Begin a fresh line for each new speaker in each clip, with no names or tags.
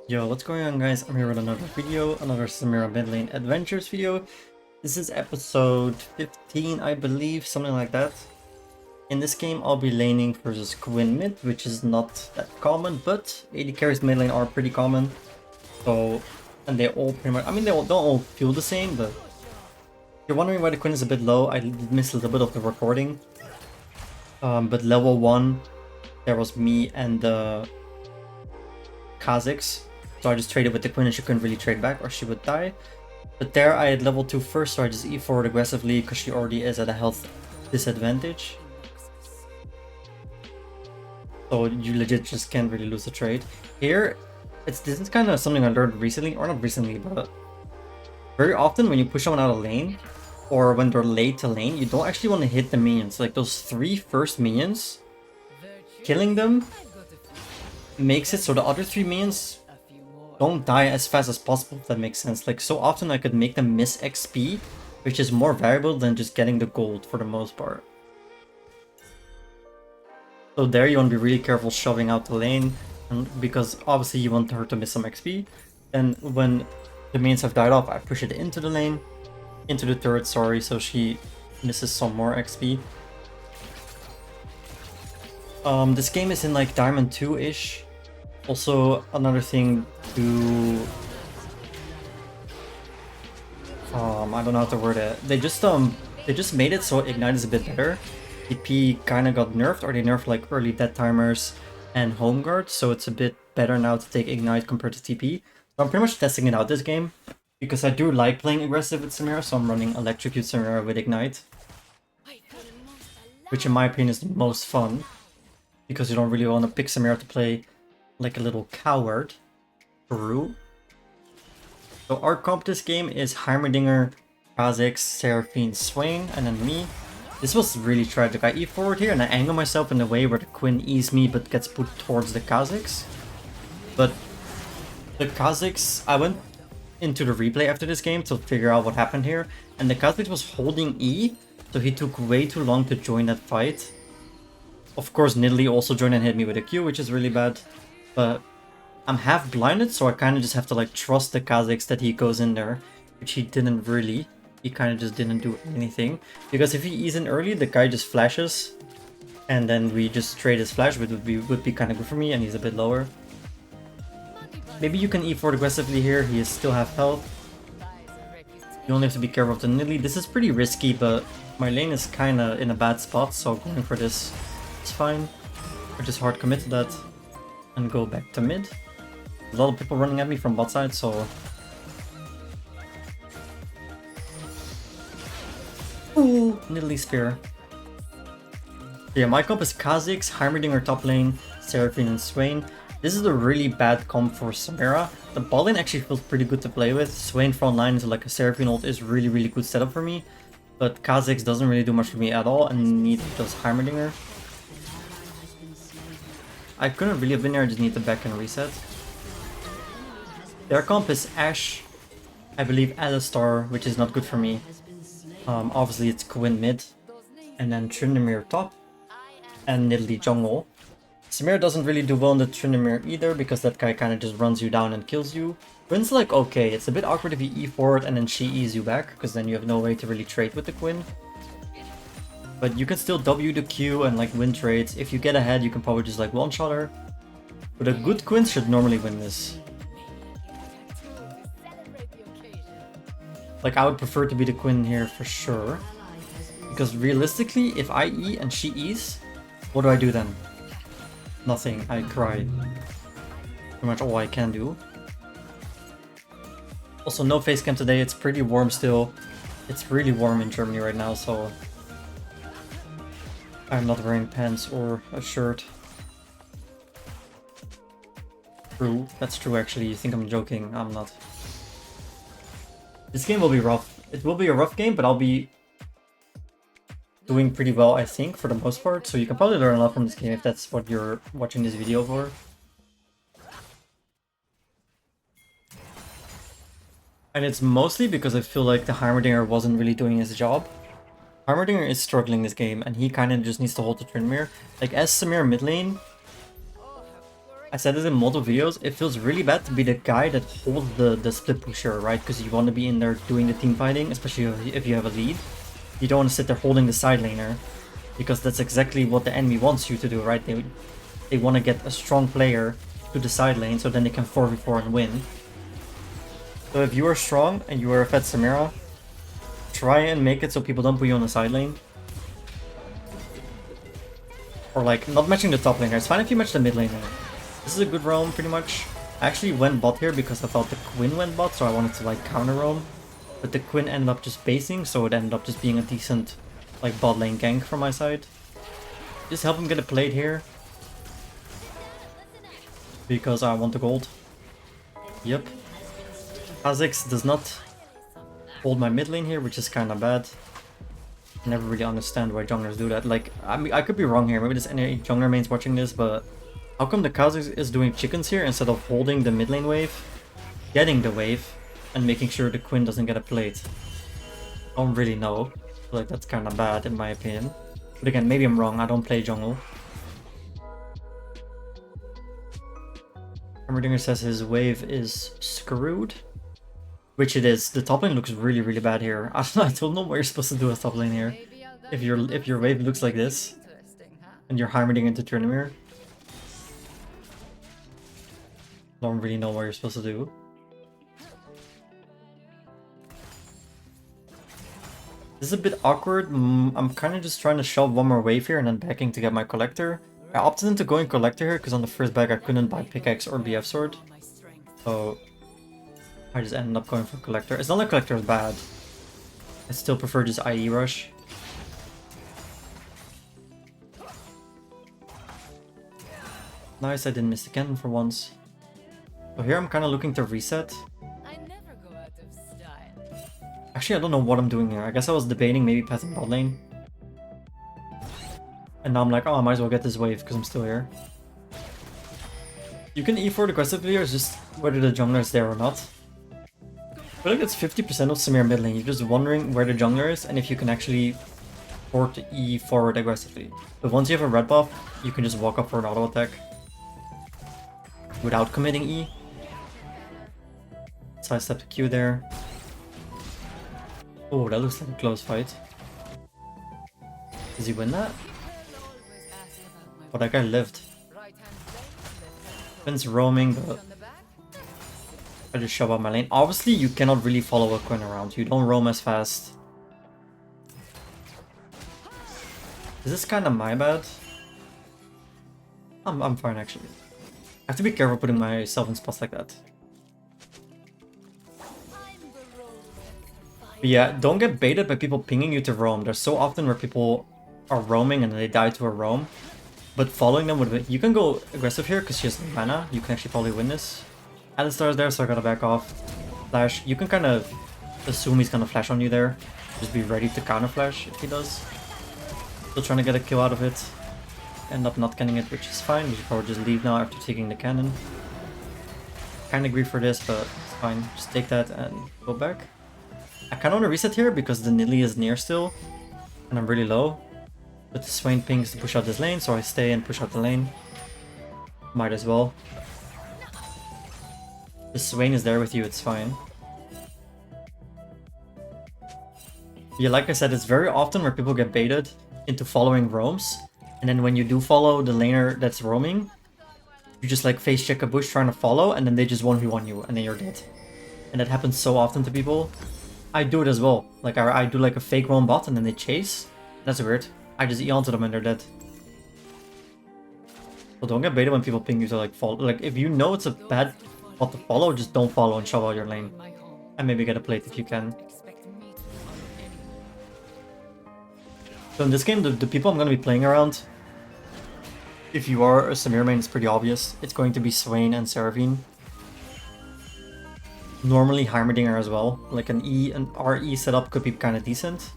Yo, what's going on guys? I'm here with another video, another Samira Mid Lane Adventures video. This is episode 15, I believe, something like that. In this game, I'll be laning versus Quinn mid, which is not that common, but AD carries mid lane are pretty common. So, and they all pretty much, I mean, don't all feel the same, but if you're wondering why the Quinn is a bit low, I missed a little bit of the recording. But level 1, there was me and the Kazakhs. So I just traded with the Quinn and she couldn't really trade back or she would die. But there I had level 2 first, so I just E4'd aggressively because she already is at a health disadvantage. So you legit just can't really lose the trade. Here, this is kind of something I learned recently, or not recently, but very often when you push someone out of lane, or when they're late to lane, you don't actually want to hit the minions. Like those 3 first minions, killing them makes it so the other 3 minions don't die as fast as possible, if that makes sense. Like, so often I could make them miss XP, which is more valuable than just getting the gold for the most part. So there you want to be really careful shoving out the lane, because obviously you want her to miss some XP. And when the minions have died off, I push it into the lane, into the turret, sorry, so she misses some more XP. This game is in like Diamond 2-ish. Also, another thing to... I don't know how to word it. They just made it so Ignite is a bit better. TP kinda got nerfed, or they nerfed like early dead timers and home guard, so it's a bit better now to take Ignite compared to TP. So I'm pretty much testing it out this game, because I do like playing aggressive with Samira, so I'm running Electrocute Samira with Ignite. Which in my opinion is the most fun, because you don't really want to pick Samira to play like a little coward. True. So our comp this game is Heimerdinger, Kha'Zix, Seraphine, Swain, and then me. This was really tragic. I E-forward here and I angle myself in a way where the Quinn E's me but gets put towards the Kha'Zix. But the Kha'Zix, I went into the replay after this game to figure out what happened here, and the Kha'Zix was holding E, so he took way too long to join that fight. Of course, Nidalee also joined and hit me with a Q, which is really bad. But I'm half blinded, so I kind of just have to like trust the Kha'Zix that he goes in there, which he didn't really. He kind of just didn't do anything, because if he E's in early, the guy just flashes, and then we just trade his flash, which would be kind of good for me, and he's a bit lower. Maybe you can E4 aggressively here. He is still half health. You only have to be careful of the Nidalee. This is pretty risky, but my lane is kind of in a bad spot, so going for this is fine. I just hard commit to that and go back to mid. A lot of people running at me from bot side, so... Ooh, Nidalee Spear. Yeah, my comp is Kha'Zix, Heimerdinger top lane, Seraphine and Swain. This is a really bad comp for Samira. The bot lane actually feels pretty good to play with. Swain front line is like a Seraphine ult is really good setup for me. But Kha'Zix doesn't really do much for me at all, and neither does Heimerdinger. I couldn't really have been there, I just need to back and reset. Their comp is Ashe, I believe Alistar, which is not good for me. Obviously it's Quinn mid, and then Tryndamere top, and Nidalee jungle. Samira doesn't really do well in the Tryndamere either, because that guy kind of just runs you down and kills you. Quinn's like okay, it's a bit awkward if you E forward and then she E's you back, because then you have no way to really trade with the Quinn. But you can still W the Q and like win trades. If you get ahead, you can probably just like one-shot her. But a good Quinn should normally win this. Like, I would prefer to be the Quinn here for sure. Because realistically, if I E and she E's, what do I do then? Nothing. I cry. Pretty much all I can do. Also, no face cam today. It's pretty warm still. It's really warm in Germany right now, so... I'm not wearing pants or a shirt. True, that's true actually. You think I'm joking? I'm not. This game will be rough. It will be a rough game, but I'll be doing pretty well, I think, for the most part. So you can probably learn a lot from this game if that's what you're watching this video for. And it's mostly because I feel like the Heimerdinger wasn't really doing his job. Heimerdinger is struggling this game, and he kind of just needs to hold the Tryndamere. Like, as Samira mid lane, I said this in multiple videos, it feels really bad to be the guy that holds the split pusher, right? Because you want to be in there doing the team fighting, especially if you have a lead. You don't want to sit there holding the side laner, because that's exactly what the enemy wants you to do, right? They want to get a strong player to the side lane so then they can 4v4 and win. So if you are strong and you are a fed Samira, try and make it so people don't put you on the side lane. Or like, not matching the top laner. It's fine if you match the mid laner. This is a good roam, pretty much. I actually went bot here because I thought the Quinn went bot, so I wanted to like counter roam. But the Quinn ended up just basing, so it ended up just being a decent like bot lane gank from my side. Just help him get a plate here. Because I want the gold. Yep. Kha'Zix does not hold my mid lane here, which is kind of bad. I never really understand why junglers do that. Like, I mean, I could be wrong here. Maybe there's any jungler mains watching this, but how come the Kha'Zix is doing chickens here instead of holding the mid lane wave, getting the wave, and making sure the Quinn doesn't get a plate? I don't really know. I feel like that's kind of bad in my opinion. But again, maybe I'm wrong. I don't play jungle. Hammerdinger says his wave is screwed. Which it is. The top lane looks really, really bad here. I don't know what you're supposed to do with top lane here. If your wave looks like this, and you're Heimerdinger into Tryndamere. Don't really know what you're supposed to do. This is a bit awkward. I'm kind of just trying to shove one more wave here and then backing to get my collector. I opted into going collector here because on the first back I couldn't buy pickaxe or BF sword. So I just ended up going for collector. It's not like collector is bad. I still prefer just IE rush. Nice, I didn't miss the cannon for once. So here I'm kind of looking to reset. Actually, I don't know what I'm doing here. I guess I was debating maybe passing bot lane. And now I'm like, oh, I might as well get this wave because I'm still here. You can E4 aggressively, or just whether the jungler is there or not. I feel like it's 50% of Samira mid lane. You're just wondering where the jungler is and if you can actually afford to E forward aggressively. But once you have a red buff, you can just walk up for an auto attack without committing E. Sidestep the queue there. Oh, that looks like a close fight. Does he win that? Oh, that guy lived. Quinn's roaming, but I just shove out my lane. Obviously, you cannot really follow a Quinn around. You don't roam as fast. Is this kind of my bad? I'm fine, actually. I have to be careful putting myself in spots like that. But yeah, don't get baited by people pinging you to roam. There's so often where people are roaming and they die to a roam. But following them would be... You can go aggressive here because she has mana. You can actually probably win this. Alistar's there, so I gotta back off. Flash. You can kind of assume he's gonna flash on you there. Just be ready to counter flash if he does. Still trying to get a kill out of it. End up not getting it, which is fine. We should probably just leave now after taking the cannon. Kinda agree for this, but it's fine. Just take that and go back. I kinda wanna reset here because the Nilly is near still. And I'm really low. But the Swain pings to push out this lane, so I stay and push out the lane. Might as well. The Swain is there with you, it's fine. Yeah, like I said, it's very often where people get baited into following roams. And then when you do follow the laner that's roaming, you just like face check a bush trying to follow, and then they just 1v1 you, and then you're dead. And that happens so often to people. I do it as well. Like I do like a fake roam bot, and then they chase. That's weird. I just E onto them and they're dead. So don't get baited when people ping you to like follow. Like if you know it's a bad bot to follow, just don't follow and shove out your lane. And maybe get a plate if you can. So in this game, the people I'm going to be playing around, if you are a Samira main, it's pretty obvious. It's going to be Swain and Seraphine. Normally Heimerdinger as well. Like an RE setup could be kind of decent.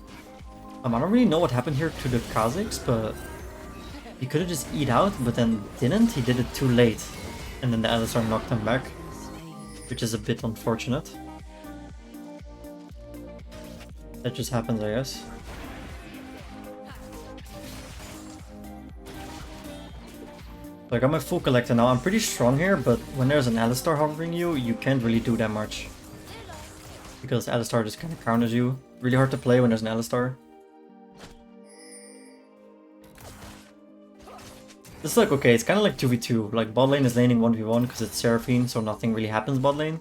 I don't really know what happened here to the Kha'Zix, but he could have just E'd out, but then didn't. He did it too late. And then the Alistar knocked him back, which is a bit unfortunate. That just happens, I guess. So I got my full collector now. I'm pretty strong here, but when there's an Alistar hovering you, you can't really do that much. Because Alistar just kind of counters you. Really hard to play when there's an Alistar. This is like, okay, it's kind of like 2v2. Like, bot lane is laning 1v1 because it's Seraphine, so nothing really happens bot lane.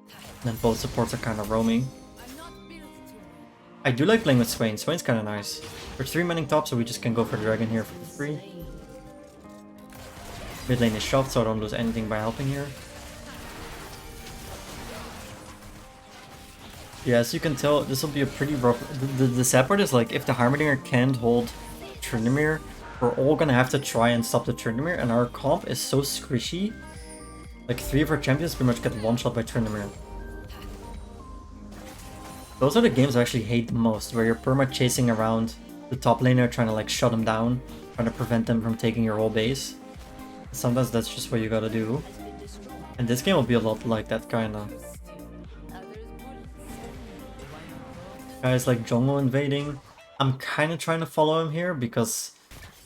And then both supports are kind of roaming. I do like playing with Swain. Swain's kind of nice. We're 3-manning top, so we just can go for Dragon here for free. Mid lane is shoved, so I don't lose anything by helping here. Yeah, as you can tell, this will be a pretty rough... The sad part is, like, if the Heimerdinger can't hold Tryndamere, we're all gonna have to try and stop the Tryndamere, and our comp is so squishy. Like, 3 of our champions pretty much get one-shot by Tryndamere. Those are the games I actually hate the most, where you're perma chasing around the top laner, trying to, like, shut them down, trying to prevent them from taking your whole base. Sometimes that's just what you gotta do. And this game will be a lot like that, kinda. Guys like Jongo invading. I'm kinda trying to follow him here because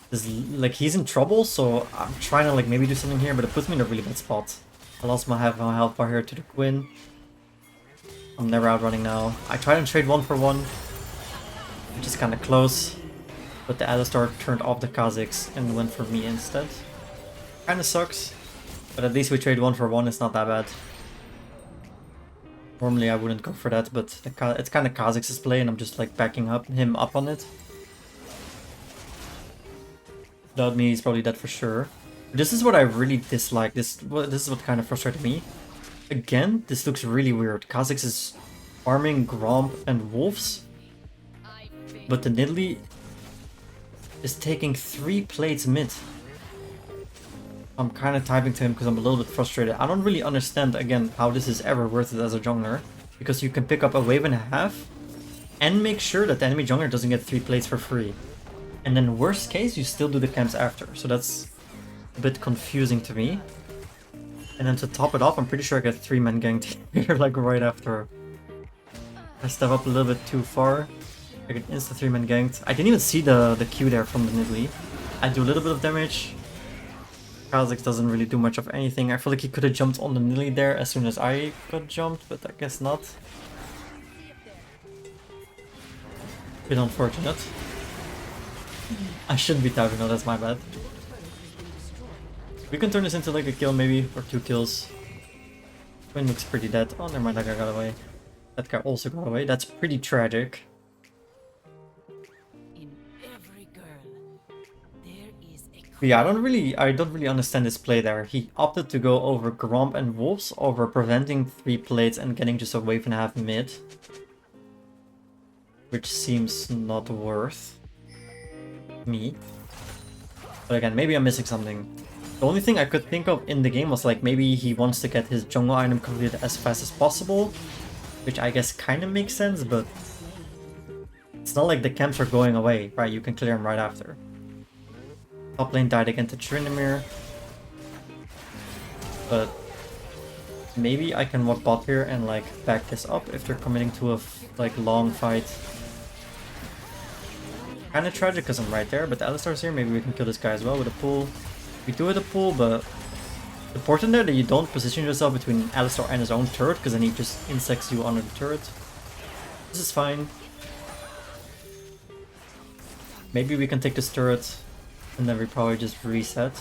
this, like, he's in trouble, so I'm trying to, like, maybe do something here, but it puts me in a really bad spot. I lost my half my health bar here to the Quinn. I'm never outrunning now. I tried to trade 1-for-1, which is kinda close, but the Alistar turned off the Kha'Zix and went for me instead. Kinda sucks, but at least we trade 1-for-1, it's not that bad. Normally I wouldn't go for that, but it's kinda Kha'Zix's play and I'm just like backing him up on it. Without me, he's probably dead for sure. This is what I really dislike. This is what kind of frustrated me. Again, this looks really weird. Kha'Zix is farming Gromp and Wolves, but the Nidalee is taking 3 plates mid. I'm kind of typing to him because I'm a little bit frustrated. I don't really understand, again, how this is ever worth it as a jungler. Because you can pick up a wave and a half and make sure that the enemy jungler doesn't get 3 plates for free. And then worst case, you still do the camps after. So that's a bit confusing to me. And then to top it off, I'm pretty sure I get 3-man ganked here, like right after. I step up a little bit too far. I get insta 3-man ganked. I didn't even see the queue there from the Nidalee. I do a little bit of damage. Kha'Zix doesn't really do much of anything. I feel like he could have jumped on the Nidalee there as soon as I got jumped, but I guess not. Bit unfortunate. I shouldn't be typing, no, that's my bad. We can turn this into like a kill maybe, or 2 kills. Quinn looks pretty dead. Oh, never mind, that guy got away. That guy also got away. That's pretty tragic. But yeah, I don't really understand this play there. He opted to go over Gromp and Wolves over preventing 3 plates and getting just a wave and a half mid. Which seems not worth me. But again, maybe I'm missing something. The only thing I could think of in the game was like maybe he wants to get his jungle item completed as fast as possible. Which I guess kind of makes sense, but it's not like the camps are going away, right? You can clear them right after. Top lane died again to Tryndamere. But maybe I can walk bot here and like back this up if they're committing to a like long fight. Kinda tragic because I'm right there, but the Alistar's here. Maybe we can kill this guy as well with a pull. We do with a pull, but important there that you don't position yourself between Alistar and his own turret, because then he just insects you under the turret. This is fine. Maybe we can take this turret and then we probably just reset.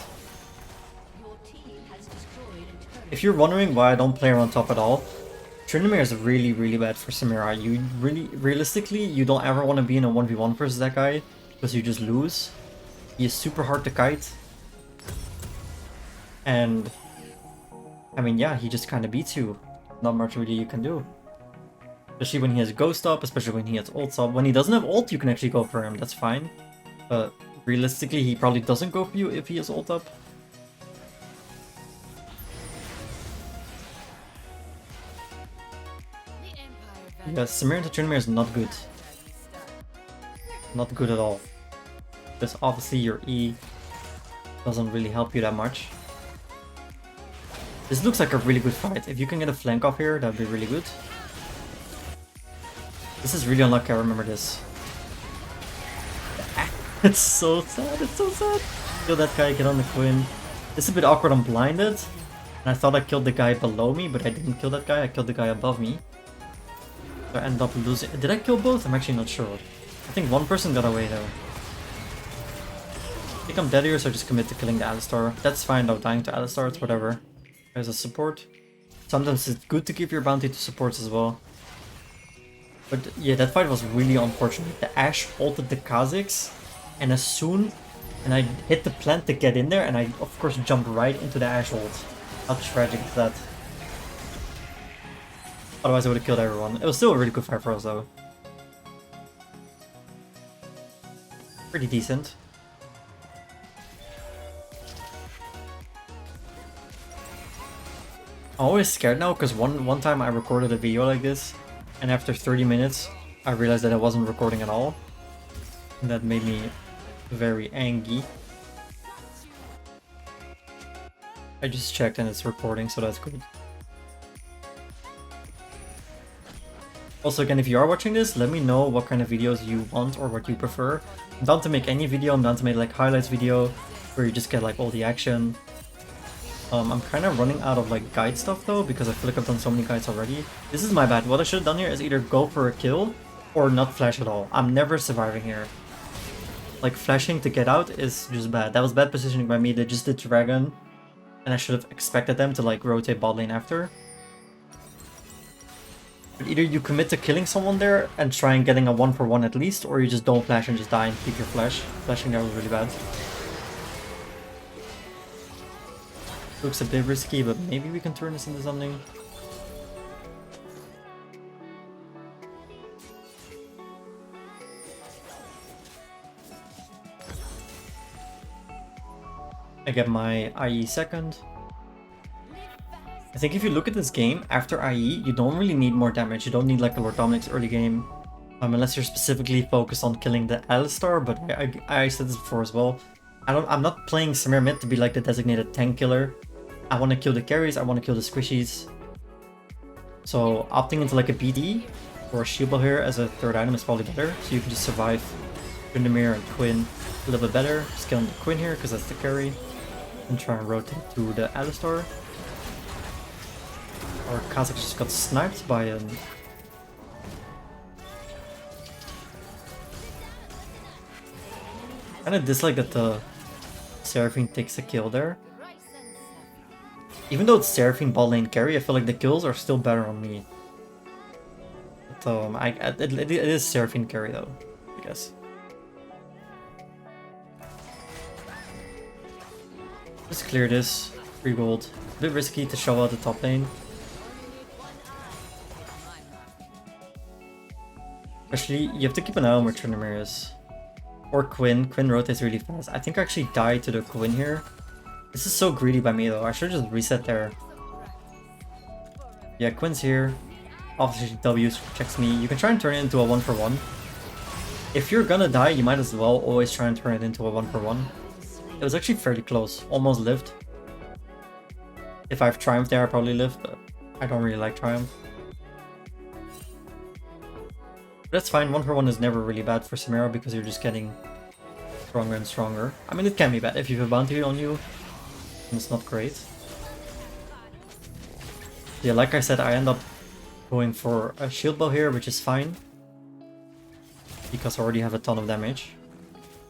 If you're wondering why I don't play her on top at all, Tryndamere is really, really bad for Samira. You realistically, you don't ever want to be in a 1v1 versus that guy, because you just lose. He is super hard to kite. And, I mean, yeah, he just kind of beats you. Not much really you can do. Especially when he has Ghost up, especially when he has ult up. When he doesn't have ult, you can actually go for him, that's fine. But realistically, he probably doesn't go for you if he has ult up. Yeah, Samira to Tryndamere is not good. Not good at all. Because obviously your E doesn't really help you that much. This looks like a really good fight. If you can get a flank off here, that'd be really good. This is really unlucky, I remember this. It's so sad, it's so sad. Kill that guy, get on the Quinn. This is a bit awkward, I'm blinded. And I thought I killed the guy below me, but I didn't kill that guy, I killed the guy above me. So I ended up losing. Did I kill both? I'm actually not sure. I think one person got away though. I think I'm dead here, so I just commit to killing the Alistar. That's fine though, dying to Alistar, it's whatever. As a support. Sometimes it's good to give your bounty to supports as well. But yeah, that fight was really unfortunate. The Ashe ulted the Kha'Zix, and as soon... And I hit the plant to get in there, and I of course jumped right into the Ashe ult. How tragic is that? Otherwise I would have killed everyone. It was still a really good fight for us though. Pretty decent. I'm always scared now because one time I recorded a video like this, and after 30 minutes I realized that I wasn't recording at all. And that made me very angry. I just checked and it's recording, so that's good. Also, again, if you are watching this, let me know what kind of videos you want or what you prefer. I'm down to make any video. I'm down to make like highlights video where you just get like all the action. I'm kind of running out of like guide stuff though, because I feel like I've done so many guides already. This is my bad. What I should have done here is either go for a kill or not flash at all. I'm never surviving here. Like flashing to get out is just bad. That was bad positioning by me. They just did dragon, and I should have expected them to like rotate bot lane after. But either you commit to killing someone there and try and getting a 1-for-1 at least, or you just don't flash and just die and keep your flash. Flashing there was really bad. Looks a bit risky, but maybe we can turn this into something. I get my IE second. I think if you look at this game, after IE, you don't really need more damage. You don't need like a Lord Dominik's early game. Unless you're specifically focused on killing the Alistar, but I said this before as well. I'm not playing Samira Mid to be like the designated tank killer. I want to kill the carries, I want to kill the squishies. So opting into like a BD or a shield bell here as a third item is probably better. So you can just survive Tryndamere and Quinn a little bit better. Just killing the Quinn here because that's the carry. And try and rotate to the Alistar. Our Kha'Zix just got sniped by an... Kinda dislike that the Seraphine takes a kill there. Even though it's Seraphine bot lane carry, I feel like the kills are still better on me. But it is Seraphine carry though, I guess. Just clear this. 3 gold. A bit risky to show out the top lane. Especially, you have to keep an eye on where Tryndamere is. Or Quinn. Quinn rotates really fast. I think I actually died to the Quinn here. This is so greedy by me though. I should just reset there. Yeah, Quinn's here. Obviously W checks me. You can try and turn it into a 1-for-1. If you're gonna die, you might as well always try and turn it into a 1-for-1. It was actually fairly close. Almost lived. If I have Triumph there, I probably live, but I don't really like Triumph. But that's fine. 1-for-1 is never really bad for Samira because you're just getting stronger and stronger. I mean, it can be bad if you have a bounty on you. And it's not great. Yeah, like I said, I end up going for a shield bow here, which is fine. Because I already have a ton of damage.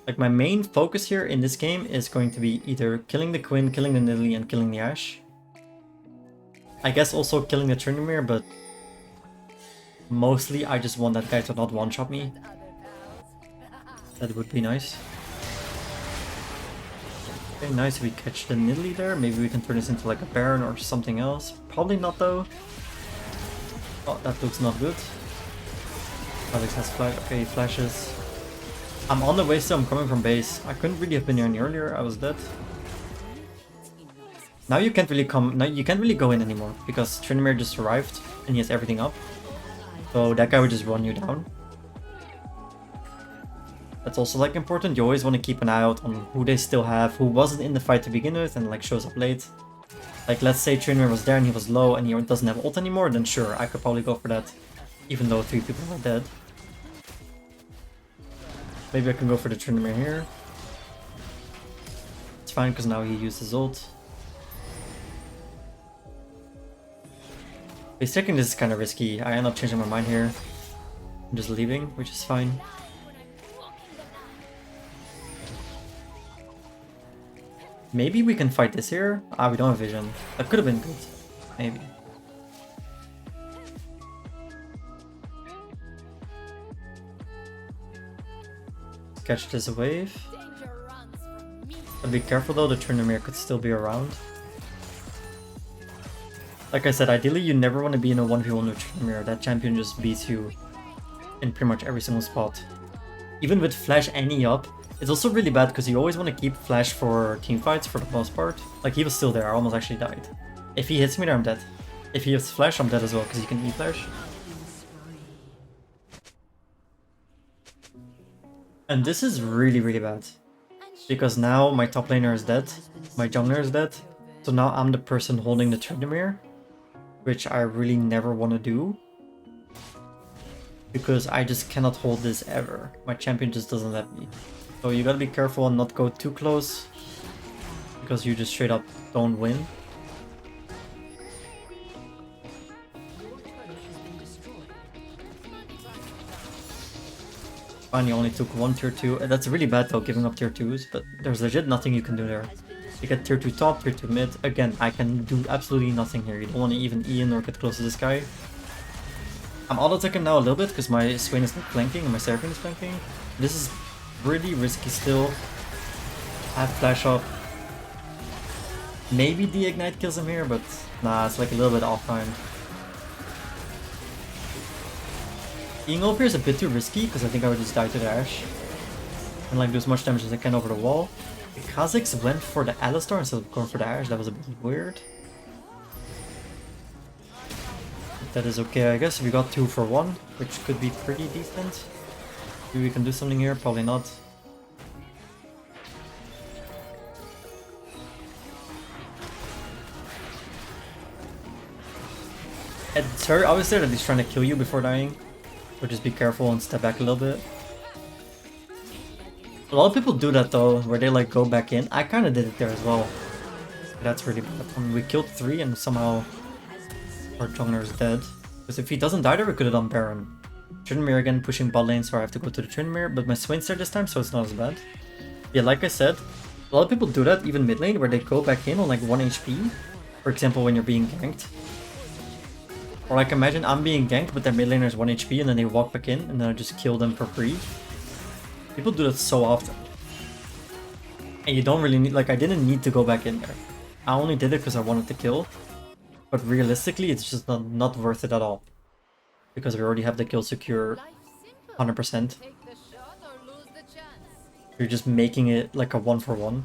Like, my main focus here in this game is going to be either killing the Quinn, killing the Nidalee, and killing the Ashe. I guess also killing the Tryndamere, but mostly I just want that guy to not one-shot me. That would be nice. Okay, nice if we catch the Nidalee there. Maybe we can turn this into like a Baron or something else. Probably not though. Oh, that looks not good. Alex has flash. Okay, flashes. I'm on the way still, I'm coming from base. I couldn't really have been here any earlier, I was dead. Now you can't really go in anymore because Tryndamere just arrived and he has everything up. So that guy would just run you down. That's also like important. You always want to keep an eye out on who they still have, who wasn't in the fight to begin with and like shows up late. Like let's say Tryndamere was there and he was low and he doesn't have ult anymore, then sure, I could probably go for that. Even though 3 people are dead. Maybe I can go for the Tryndamere here. It's fine because now he used his ult. Base checking this is kind of risky. I end up changing my mind here. I'm just leaving, which is fine. Maybe we can fight this here. Ah, we don't have vision. That could have been good. Maybe. Catch this wave. But be careful though, the Tryndamere could still be around. Like I said, ideally you never want to be in a 1v1 with Tryndamere. That champion just beats you in pretty much every single spot. Even with Flash any up, it's also really bad because you always want to keep Flash for teamfights for the most part. Like he was still there, I almost actually died. If he hits me there, I'm dead. If he hits Flash, I'm dead as well because he can E-Flash. And this is really, really bad. Because now my top laner is dead, my jungler is dead. So now I'm the person holding the Tryndamere, which I really never want to do. Because I just cannot hold this ever. My champion just doesn't let me. So you gotta be careful and not go too close. Because you just straight up don't win. Finally only took one tier 2. That's really bad though, giving up tier 2s. But there's legit nothing you can do there. You get tier 2 top, tier 2 mid. Again, I can do absolutely nothing here. You don't want to even E in or get close to this guy. I'm auto-attacking now a little bit because my Swain is not flanking and my Seraphine is flanking. This is really risky still. I have flash up. Maybe the ignite kills him here, but nah, it's like a little bit off-timed. Being over here is a bit too risky because I think I would just die to the Ashe. And like do as much damage as I can over the wall. The Kha'Zix went for the Alistar instead of going for the Ashe. That was a bit weird. That is okay, I guess. We got 2 for 1, which could be pretty decent. Maybe we can do something here, probably not. It's very obvious there that he's trying to kill you before dying. So just be careful and step back a little bit. A lot of people do that though, where they like go back in. I kind of did it there as well. That's really bad. I mean, we killed 3 and somehow our jungler is dead. Because if he doesn't die there, we could have done Baron. Tryndamere again pushing bot lane, so I have to go to the Tryndamere. But my Swain's there this time, so it's not as bad. Yeah, like I said, a lot of people do that, even mid lane, where they go back in on like 1 HP. For example, when you're being ganked. Or like imagine I'm being ganked, but their mid laner is 1 HP, and then they walk back in, and then I just kill them for free. People do that so often. And you don't really need, like I didn't need to go back in there. I only did it because I wanted to kill. But realistically, it's just not worth it at all. Because we already have the kill secure 100%. You're just making it like a 1-for-1.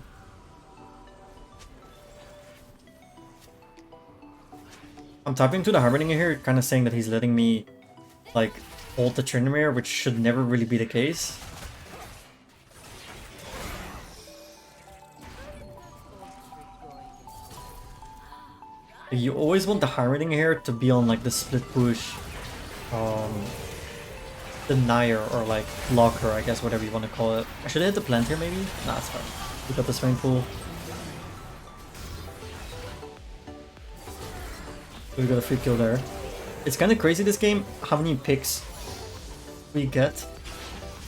I'm typing to the Harbinger here, kind of saying that he's letting me like hold the Tryndamere, which should never really be the case. You always want the Harbinger here to be on like the split push, denier or like blocker, I guess, whatever you want to call it. I should hit the plant here maybe? Nah, it's fine. We got the swimming pool. We got a free kill there. It's kind of crazy this game, how many picks we get,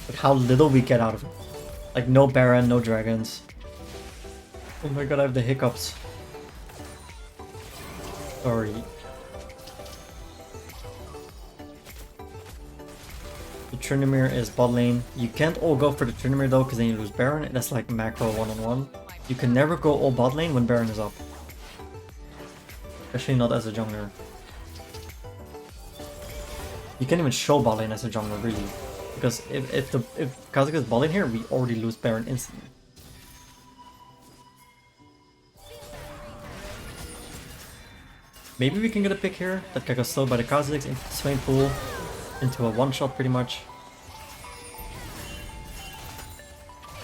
but how little we get out of it. Like no Baron, no dragons. Oh my god, I have the hiccups. Sorry. The Tryndamere is bot lane. You can't all go for the Tryndamere though, because then you lose Baron. That's like macro one-on-one. You can never go all bot lane when Baron is up. Especially not as a jungler. You can't even show bot lane as a jungler, really. Because if Kha'Zix is bot lane here, we already lose Baron instantly. Maybe we can get a pick here. That guy got slowed by the Kha'Zix into the Swain pool. Into a one-shot pretty much.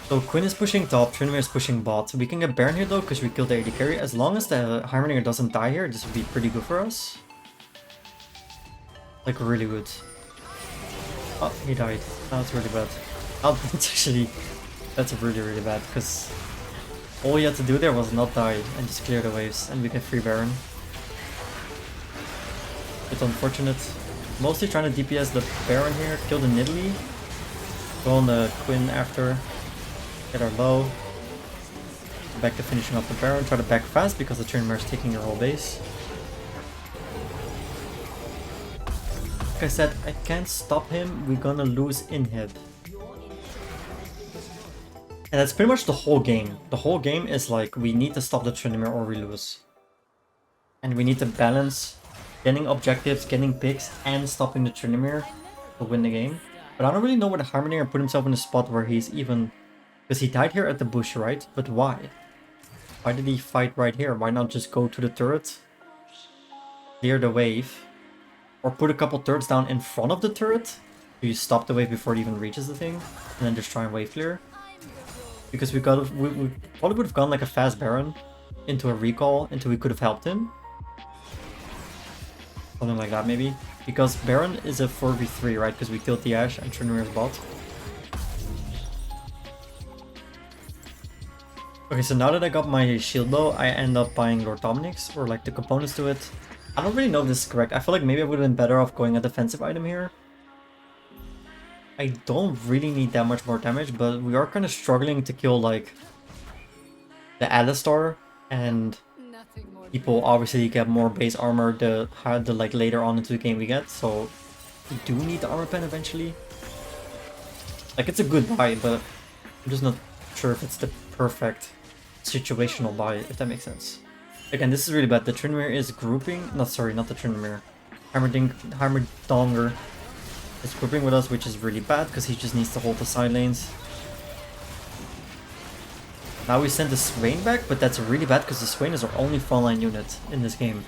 So Quinn is pushing top, Tryndamere is pushing bot. We can get Baron here though, because we killed the AD carry. As long as the Harbinger doesn't die here, this would be pretty good for us. Like really good. Oh, he died. That's really bad. Oh, that's actually... That's really bad, because all you had to do there was not die and just clear the waves, and we get free Baron. Bit unfortunate. Mostly trying to DPS the Baron here, kill the Nidalee. Go on the Quinn after. Get our low. Back to finishing off the Baron. Try to back fast because the Trinimir is taking your whole base. Like I said, I can't stop him. We're gonna lose inhib. And that's pretty much the whole game. The whole game is like, we need to stop the Trinimir or we lose. And we need to balance getting objectives, getting picks, and stopping the Trinimir to win the game. But I don't really know where the Harmonier put himself in a spot where he's even... Because he died here at the bush, right? But why? Why did he fight right here? Why not just go to the turret? Clear the wave. Or put a couple turrets down in front of the turret? So you stop the wave before it even reaches the thing. And then just try and wave clear. Because we probably would have gone like a fast Baron into a recall until we could have helped him. Something like that maybe. Because Baron is a 4v3, right? Because we killed the Ashe and Trinimir's bot. Okay, so now that I got my shield bow, I end up buying Lord Dominic's, or like the components to it. I don't really know if this is correct. I feel like maybe I would have been better off going a defensive item here. I don't really need that much more damage, but we are kind of struggling to kill like the Alistar, and people obviously get more base armor the like later on into the game we get, so we do need the armor pen eventually. Like, it's a good buy, but I'm just not sure if it's the perfect situational buy, if that makes sense. Again, this is really bad. The Trinimir is grouping, not the Trinimir. Heimerdinger is grouping with us, which is really bad because he just needs to hold the side lanes. Now we send the Swain back, but that's really bad because the Swain is our only frontline unit in this game.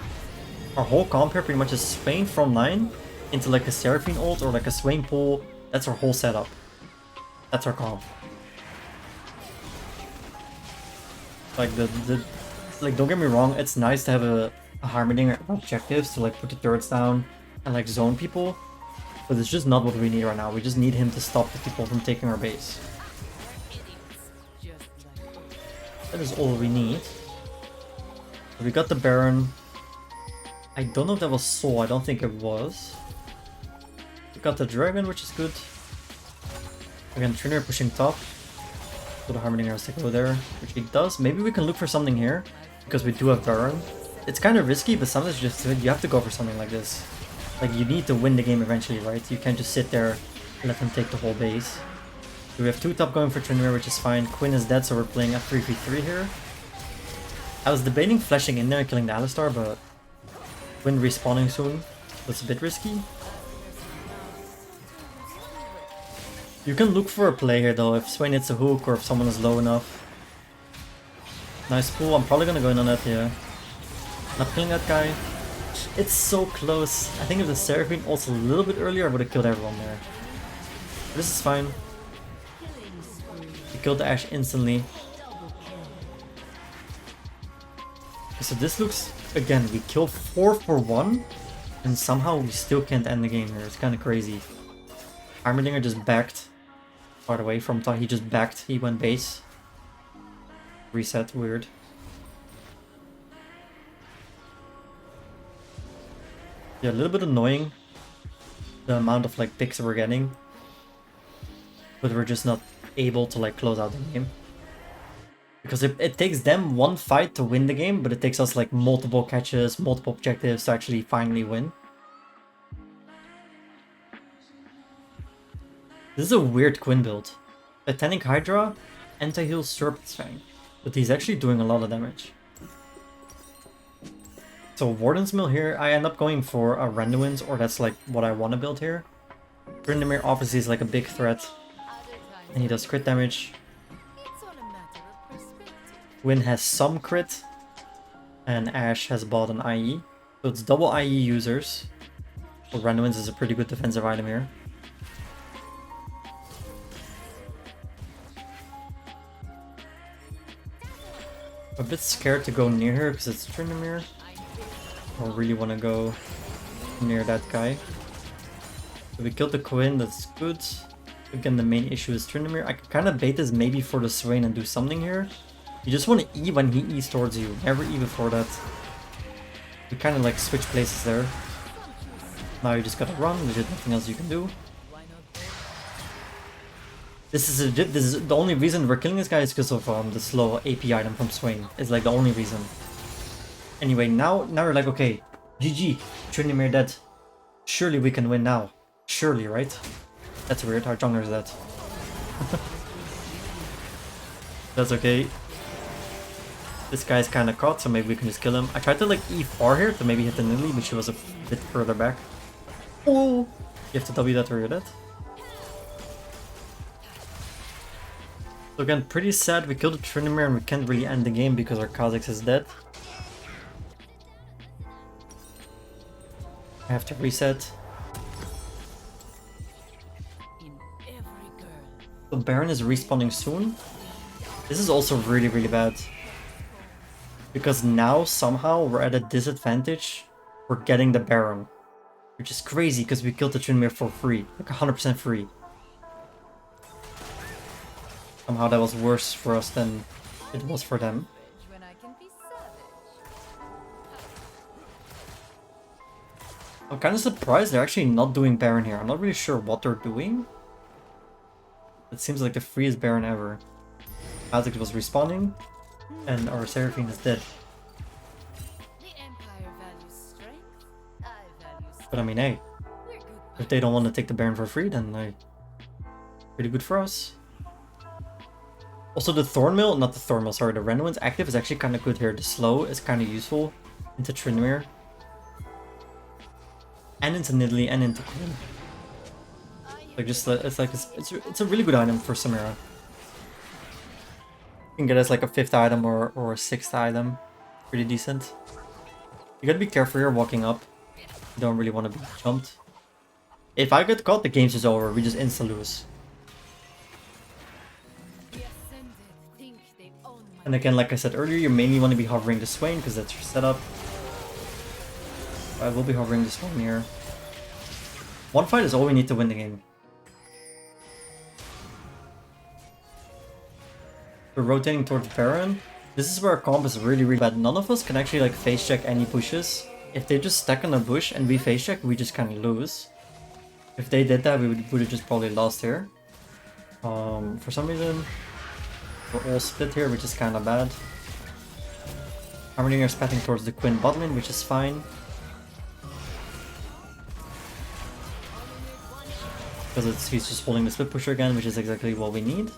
Our whole comp here pretty much is Swain frontline into like a Seraphine ult or like a Swain pull. That's our whole setup. That's our comp. Like like, don't get me wrong, it's nice to have a Heimerdinger objectives to like put the turrets down and like zone people. But it's just not what we need right now. We just need him to stop the people from taking our base. That is all we need. We got the Baron. I don't know if that was Soul. I don't think it was. We got the Dragon, which is good. Again, Trinimir pushing top. So the Harmonier has to go there, which he does. Maybe we can look for something here, because we do have Baron. It's kind of risky, but sometimes you have to go for something like this. Like, you need to win the game eventually, right? You can't just sit there and let them take the whole base. So we have 2 top going for Trinimir, which is fine. Quinn is dead, so we're playing a 3v3 here. I was debating flashing in there and killing the Alistar, but Quinn respawning soon was a bit risky. You can look for a play here though, if Swain hits a hook or if someone is low enough. Nice pull, I'm probably gonna go in on that, yeah. Not killing that guy. It's so close. I think if the Seraphine ults a little bit earlier, I would have killed everyone there. But this is fine. We killed the Ashe instantly. Okay, so this looks... Again, we kill 4 for 1, and somehow we still can't end the game here. It's kind of crazy. Heimerdinger just backed. Far away from time, he just backed. He went base. Reset, weird. Yeah, a little bit annoying, the amount of like picks we're getting, but we're just not able to like close out the game. Because it takes them 1 fight to win the game, but it takes us like multiple catches, multiple objectives to actually finally win. This is a weird Quinn build. Titanic Hydra, anti-heal Serpent's Fang, but he's actually doing a lot of damage. So Warden's Mill here, I end up going for a Randuin's, or that's like what I want to build here. Tryndamere obviously is like a big threat, and he does crit damage. Quinn has some crit, and Ashe has bought an IE. So it's double IE users. So Randuin's is a pretty good defensive item here. I'm a bit scared to go near her because it's Tryndamere. I don't really want to go near that guy. So we killed the Quinn, that's good. Again, the main issue is Tryndamere. I could kind of bait this maybe for the Swain and do something here. You just want to E when he E's towards you, never E before that. We kind of like switch places there. Now you just gotta run, there's nothing else you can do. This is the only reason we're killing this guy is because of the slow AP item from Swain. It's like the only reason. Anyway, now we're like, okay, GG, Trinimir dead. Surely we can win now. Surely, right? That's weird, our jungler's dead. That's okay. This guy's kind of caught, so maybe we can just kill him. I tried to like E4 here to maybe hit the Nidalee, but she was a bit further back. Oh! You have to W that or you're dead. So again, pretty sad. We killed the Trinimir and we can't really end the game because our Kha'Zix is dead. I have to reset. So Baron is respawning soon. This is also really, really bad. Because now, somehow, we're at a disadvantage for getting the Baron. Which is crazy, because we killed the Trinimir for free. Like 100% free. Somehow that was worse for us than it was for them. I'm kind of surprised they're actually not doing Baron here. I'm not really sure what they're doing. It seems like the freest Baron ever. Kha'Zix was respawning, and our Seraphine is dead. But I mean, hey, if they don't want to take the Baron for free, then pretty good for us. Also, the Thornmail, not the Thornmail, sorry, the Renowin's active is actually kind of good here. The slow is kind of useful into Trinimir. And into Nidalee and into Quinn. Like it's a really good item for Samira. You can get us like a 5th item or a 6th item. Pretty decent. You gotta be careful here walking up. You don't really want to be jumped. If I get caught, the game's just over. We just insta lose. And again, like I said earlier, you mainly want to be hovering the Swain because that's your setup. I will be hovering the Swain here. One fight is all we need to win the game. We're rotating towards Baron. This is where our comp is really, really bad. None of us can actually like face check any bushes. If they just stack on a bush and we face check, we just kind of lose. If they did that, we would have just probably lost here. For some reason, we're all split here, which is kind of bad. Hammerdinger is spatting towards the Quinn bot lane, which is fine. Because he's just holding the split pusher again, which is exactly what we need.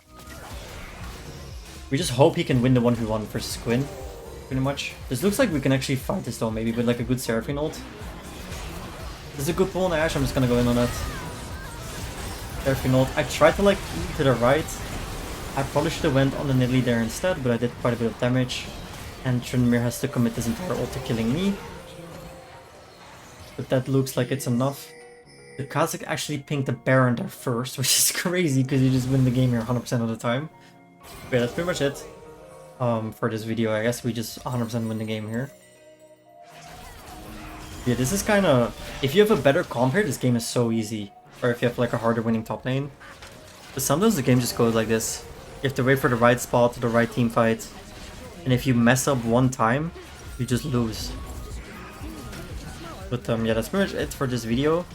We just hope he can win the 1v1 versus Quinn, pretty much. This looks like we can actually fight this though, maybe with like a good Seraphine ult. This is a good pull on Ashe, I'm just gonna go in on that. Seraphine ult. I tried to like to the right. I probably should have went on the Nidalee there instead, but I did quite a bit of damage. And Trinimir has to commit this entire ult to killing me. But that looks like it's enough. The Kha'Zix actually pinged the Baron there first, which is crazy because you just win the game here 100% of the time. But yeah, that's pretty much it for this video. I guess we just 100% win the game here. Yeah, this is kind of... If you have a better comp here, this game is so easy. Or if you have like a harder winning top lane. But sometimes the game just goes like this. You have to wait for the right spot, the right team fight. And if you mess up one time, you just lose. But yeah, that's pretty much it for this video.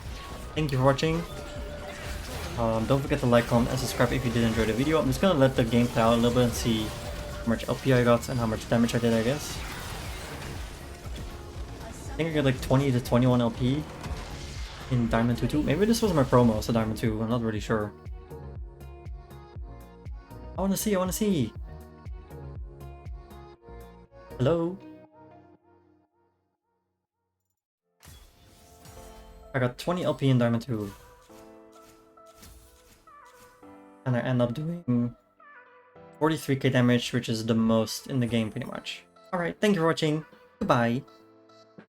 Thank you for watching. Don't forget to like, comment, and subscribe if you did enjoy the video. I'm just gonna let the game play out a little bit and see how much LP I got and how much damage I did, I guess. I think I got like 20 to 21 LP in Diamond 2-2. Maybe this was my promo, so Diamond 2, I'm not really sure. I wanna see. Hello? I got 20 LP in Diamond 2. And I end up doing 43k damage, which is the most in the game pretty much. Alright, thank you for watching. Goodbye.